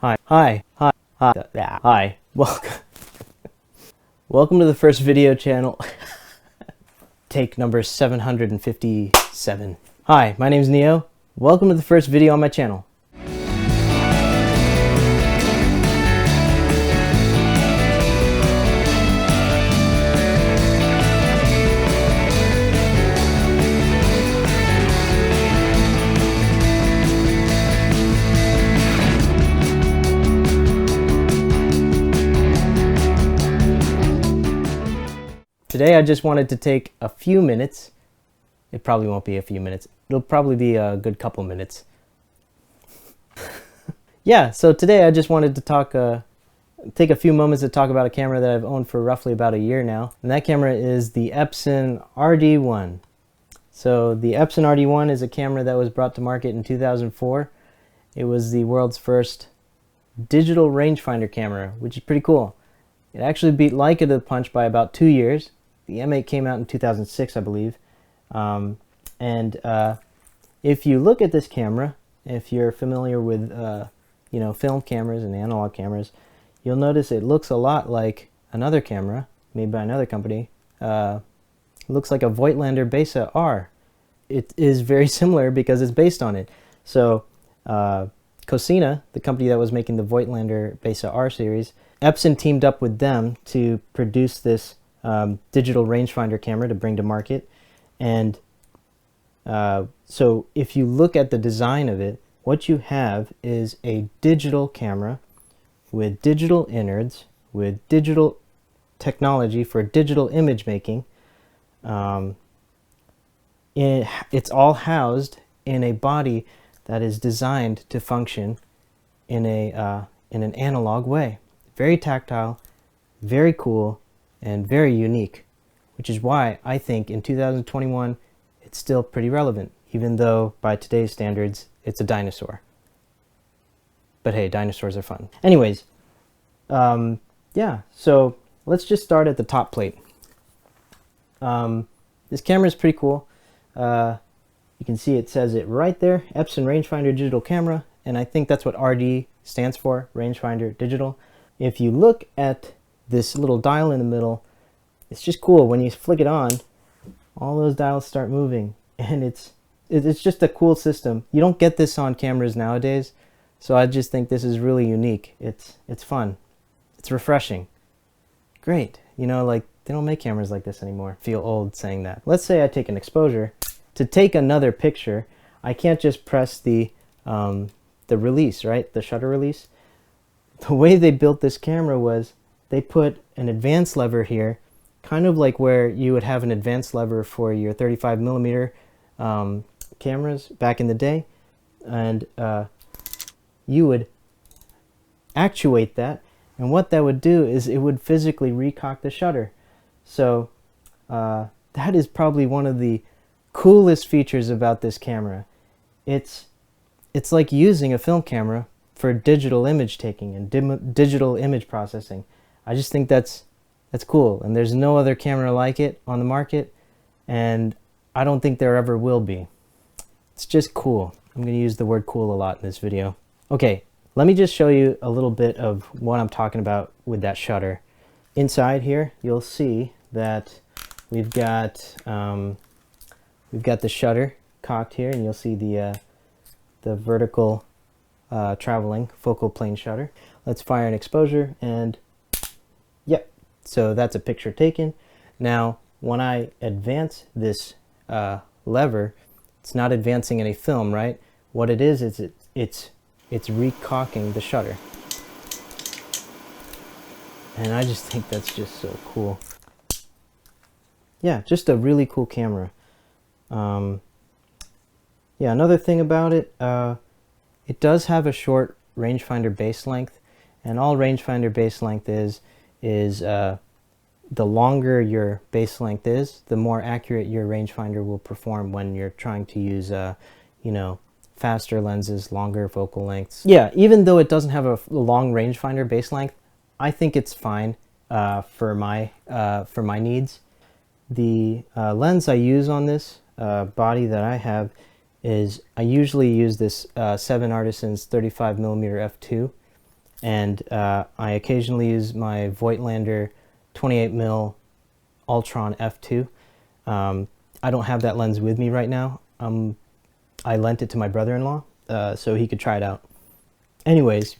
Hi. Welcome to the first video channel. Take number 757. Hi, my name is Neo. Welcome to the first video on my channel. Today I just wanted to take a few minutes. It probably won't be a few minutes. It'll probably be a good couple minutes. Yeah, so today I just wanted to take a few moments to talk about a camera that I've owned for roughly about a year now. And that camera is the Epson RD1. So the Epson RD1 is a camera that was brought to market in 2004. It was the world's first digital rangefinder camera, which is pretty cool. It actually beat Leica to the punch by about 2 years. The M8 came out in 2006, I believe. If you look at this camera, if you're familiar with film cameras and analog cameras, you'll notice it looks a lot like another camera made by another company. It looks like a Voigtlander Besa R. It is very similar because it's based on it. So Cosina, the company that was making the Voigtlander Besa R series, Epson teamed up with them to produce this digital rangefinder camera to bring to market. And so if you look at the design of it, what you have is a digital camera with digital innards, with digital technology for digital image making. It's all housed in a body that is designed to function in an analog way. Very tactile, very cool, and very unique, which is why I think in 2021 it's still pretty relevant, even though by today's standards it's a dinosaur. But hey, dinosaurs are fun. Anyways, yeah, so let's just start at the top plate. This camera is pretty cool. You can see it says it right there, Epson Rangefinder Digital Camera, and I think that's what RD stands for, Rangefinder Digital. If you look at this little dial in the middle, it's just cool. When you flick it on, all those dials start moving, and it's just a cool system. You don't get this on cameras nowadays, so I just think this is really unique. It's fun. It's refreshing. Great. You know, like, they don't make cameras like this anymore. Feel old saying that. Let's say I take an exposure. To take another picture, I can't just press the release, right? The shutter release. The way they built this camera was they put an advance lever here, kind of like where you would have an advance lever for your 35mm cameras back in the day, and you would actuate that, and what that would do is it would physically recock the shutter. So that is probably one of the coolest features about this camera. It's like using a film camera for digital image taking and digital image processing. I just think that's cool, and there's no other camera like it on the market, and I don't think there ever will be. It's just cool. I'm going to use the word cool a lot in this video. Okay, let me just show you a little bit of what I'm talking about with that shutter. Inside here, you'll see that we've got the shutter cocked here, and you'll see the vertical traveling focal plane shutter. Let's fire an exposure, and yep, so that's a picture taken. Now when I advance this lever, it's not advancing any film, right? What it is it's recocking the shutter, and I just think that's just so cool. Yeah, just a really cool camera. Yeah, another thing about it, it does have a short rangefinder base length, and all rangefinder base length is the longer your base length is, the more accurate your rangefinder will perform when you're trying to use faster lenses, longer focal lengths. Yeah, even though it doesn't have a long rangefinder base length, I think it's fine for my needs. The lens I use on this body that I have is, I usually use this 7 Artisans 35mm f2, and I occasionally use my Voigtlander 28mm Ultron f2. I don't have that lens with me right now. I lent it to my brother-in-law so he could try it out. Anyways,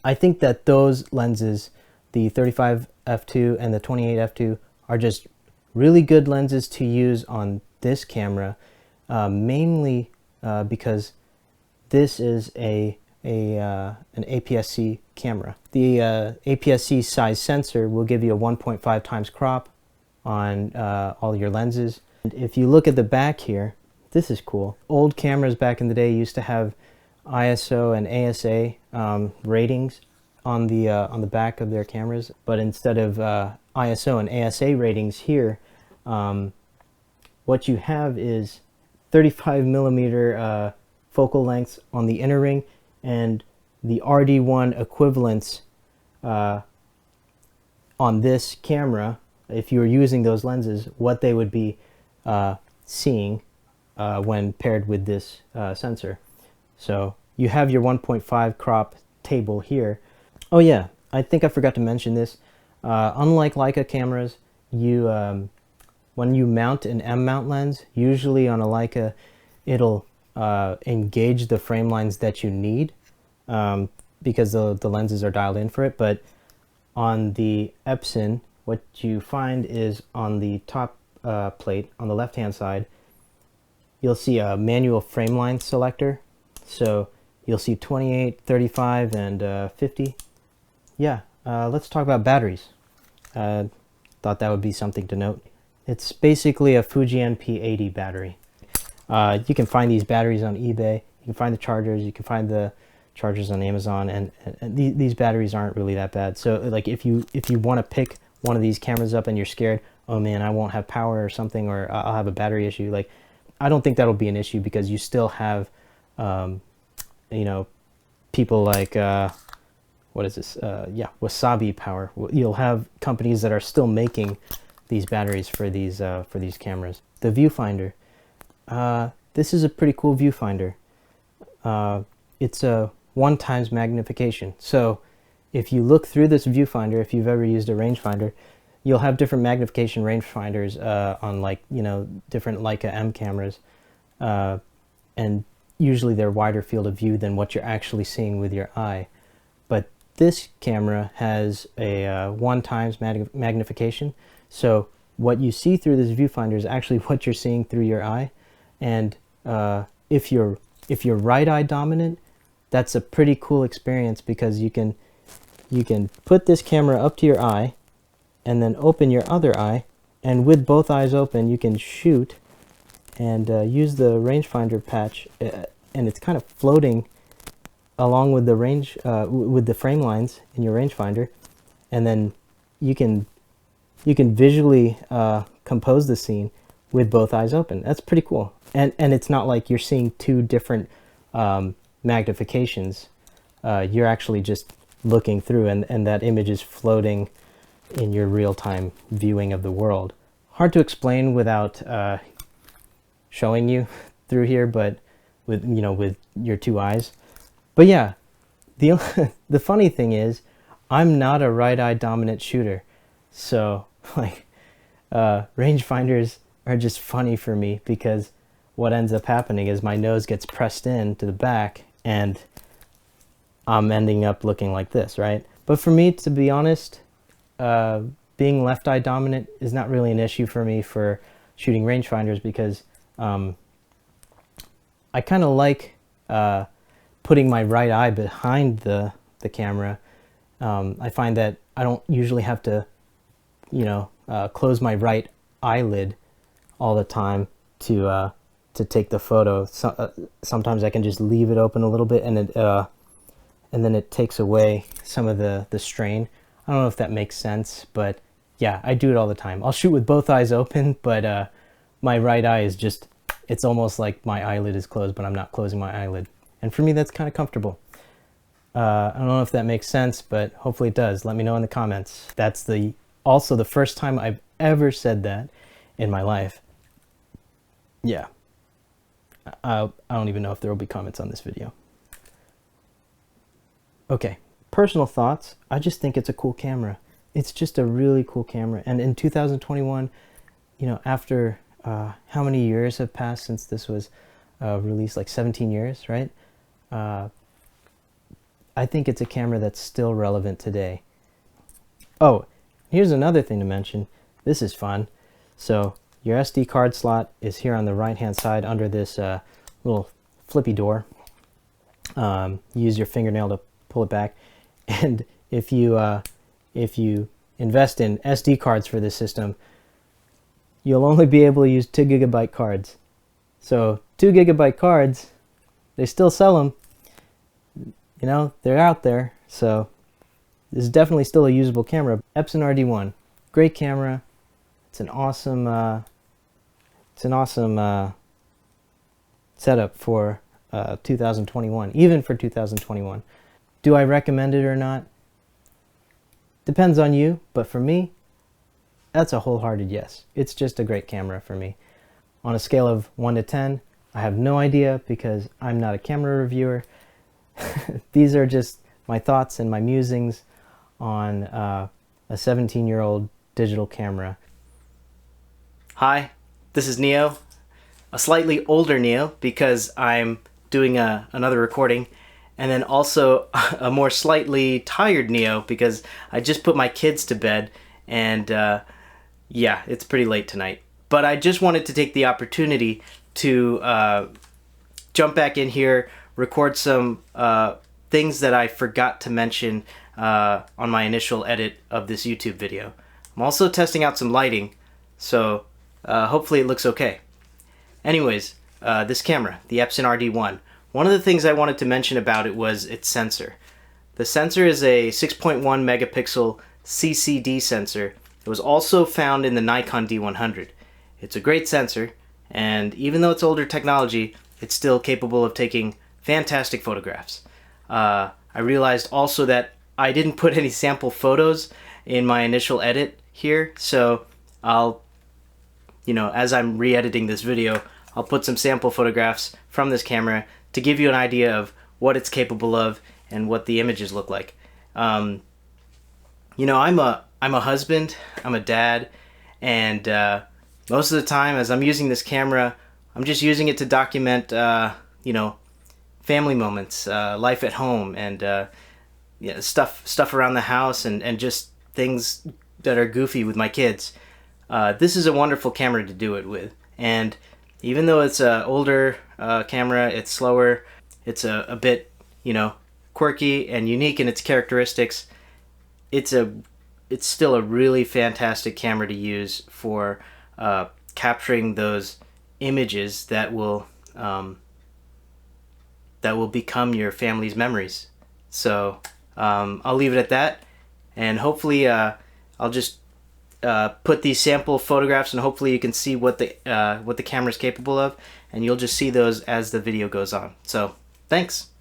I think that those lenses, the 35 f2 and the 28 f2, are just really good lenses to use on this camera, mainly because this is an APS-C camera. The APS-C size sensor will give you a 1.5 times crop on all your lenses. And if you look at the back here, this is cool. Old cameras back in the day used to have ISO and ASA ratings on the back of their cameras, but instead of ISO and ASA ratings here, what you have is 35mm focal lengths on the inner ring, and the RD1 equivalents on this camera, if you were using those lenses, what they would be seeing when paired with this sensor. So you have your 1.5 crop table here. Oh yeah, I think I forgot to mention this. Unlike Leica cameras, you when you mount an M-mount lens, usually on a Leica, it'll engage the frame lines that you need because the lenses are dialed in for it. But on the Epson, what you find is on the top plate on the left-hand side, you'll see a manual frame line selector. So you'll see 28, 35, and 50. Yeah, let's talk about batteries. Thought that would be something to note. It's basically a Fuji NP80 battery. You can find these batteries on eBay. You can find the chargers. You can find the chargers on Amazon, and these batteries aren't really that bad. So like if you want to pick one of these cameras up and you're scared, oh man, I won't have power or something, or I'll have a battery issue, like I don't think that'll be an issue, because you still have you know, people like what is this? Yeah, Wasabi Power. You'll have companies that are still making these batteries for these cameras. The viewfinder. This is a pretty cool viewfinder. It's a 1x magnification. So if you look through this viewfinder, if you've ever used a rangefinder, you'll have different magnification rangefinders on, like, you know, different Leica M cameras, and usually they're wider field of view than what you're actually seeing with your eye. But this camera has a 1x magnification, so what you see through this viewfinder is actually what you're seeing through your eye. And if you're right eye dominant, that's a pretty cool experience, because you can put this camera up to your eye and then open your other eye, and with both eyes open you can shoot and use the rangefinder patch, and it's kind of floating along with the range with the frame lines in your rangefinder, and then you can visually compose the scene with both eyes open. That's pretty cool. And it's not like you're seeing two different magnifications. You're actually just looking through, and that image is floating in your real-time viewing of the world. Hard to explain without showing you through here, but with your two eyes. But yeah, the funny thing is, I'm not a right eye dominant shooter, so like rangefinders are just funny for me, because what ends up happening is my nose gets pressed in to the back and I'm ending up looking like this, right? But for me, to be honest, being left eye dominant is not really an issue for me for shooting rangefinders, because I kind of like putting my right eye behind the camera. I find that I don't usually have to, close my right eyelid all the time to take the photo. Sometimes I can just leave it open a little bit, and then it takes away some of the strain. I don't know if that makes sense, but yeah, I do it all the time. I'll shoot with both eyes open, but my right eye is just, it's almost like my eyelid is closed, but I'm not closing my eyelid. And for me, that's kind of comfortable. I don't know if that makes sense, but hopefully it does. Let me know in the comments. That's also the first time I've ever said that in my life. Yeah. I don't even know if there will be comments on this video. Okay, personal thoughts, I just think it's a cool camera. It's just a really cool camera. And in 2021, you know, after how many years have passed since this was released, like 17 years, right? I think it's a camera that's still relevant today. Oh, here's another thing to mention. This is fun. So your SD card slot is here on the right hand side under this little flippy door. Use your fingernail to pull it back. And if you invest in SD cards for this system, you'll only be able to use 2 GB cards. So 2 GB cards, they still sell them. You know, they're out there. So this is definitely still a usable camera. Epson RD1, great camera. It's an awesome setup for 2021, even for 2021. Do I recommend it or not? Depends on you, but for me, that's a wholehearted yes. It's just a great camera for me. On a scale of 1 to 10, I have no idea because I'm not a camera reviewer. These are just my thoughts and my musings on a 17-year-old digital camera. Hi, this is Neo, a slightly older Neo because I'm doing another recording, and then also a more slightly tired Neo because I just put my kids to bed, and yeah, it's pretty late tonight. But I just wanted to take the opportunity to jump back in here, record some things that I forgot to mention on my initial edit of this YouTube video. I'm also testing out some lighting, so hopefully it looks okay. Anyways, this camera, the Epson RD1, one of the things I wanted to mention about it was its sensor. The sensor is a 6.1 megapixel CCD sensor. It was also found in the Nikon D100. It's a great sensor, and even though it's older technology, it's still capable of taking fantastic photographs. I realized also that I didn't put any sample photos in my initial edit here, so I'll, you know, as I'm re-editing this video, I'll put some sample photographs from this camera to give you an idea of what it's capable of and what the images look like. You know, I'm a husband, I'm a dad, and most of the time as I'm using this camera, I'm just using it to document, you know, family moments, life at home, and yeah, stuff around the house, and just things that are goofy with my kids. This is a wonderful camera to do it with, and even though it's an older camera, it's slower, it's a bit, you know, quirky and unique in its characteristics, it's still a really fantastic camera to use for capturing those images that will become your family's memories. So I'll leave it at that, and hopefully I'll just put these sample photographs, and hopefully you can see what the camera is capable of, and you'll just see those as the video goes on. So thanks.